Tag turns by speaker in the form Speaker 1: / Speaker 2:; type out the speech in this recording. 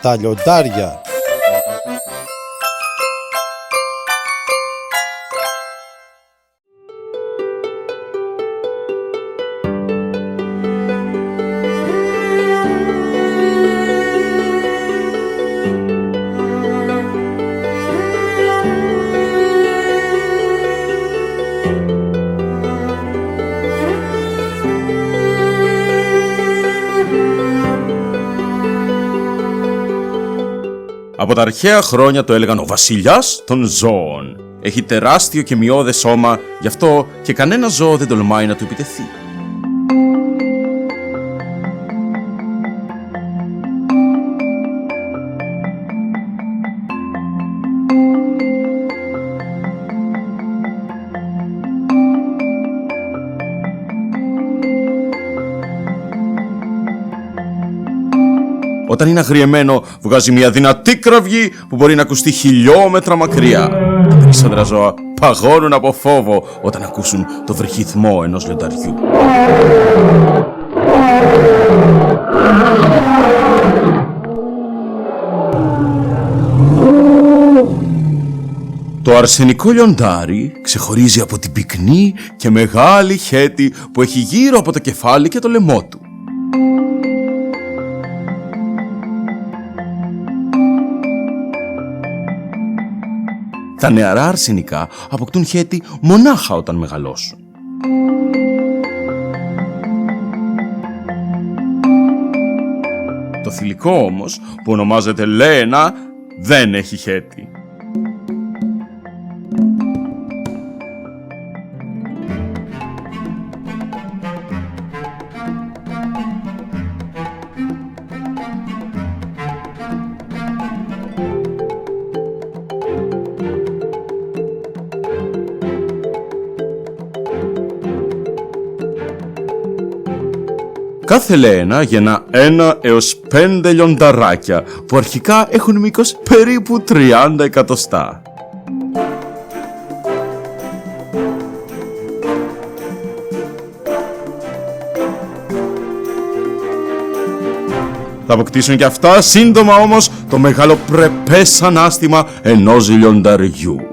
Speaker 1: Τα λιοντάρια.
Speaker 2: Από τα αρχαία χρόνια το έλεγαν ο βασιλιάς των ζώων. Έχει τεράστιο και μειώδες σώμα, γι' αυτό και κανένα ζώο δεν τολμάει να του επιτεθεί. Όταν είναι αγριεμένο, βγάζει μια δυνατή κραυγή που μπορεί να ακουστεί χιλιόμετρα μακριά. Τα περισσότερα ζώα παγώνουν από φόβο όταν ακούσουν το βρυχυθμό ενός λιονταριού. Το αρσενικό λιοντάρι ξεχωρίζει από την πυκνή και μεγάλη χέτη που έχει γύρω από το κεφάλι και το λαιμό του. Τα νεαρά αρσενικά αποκτούν χέτη μονάχα όταν μεγαλώσουν. Το θηλυκό όμως, που ονομάζεται Λένα, δεν έχει χέτη. Κάθε Λένα γεννά 1 έως 5 λιονταράκια που αρχικά έχουν μήκος περίπου 30 εκατοστά. Θα αποκτήσουν και αυτά σύντομα όμως το μεγαλοπρεπές ανάστημα ενός λιονταριού.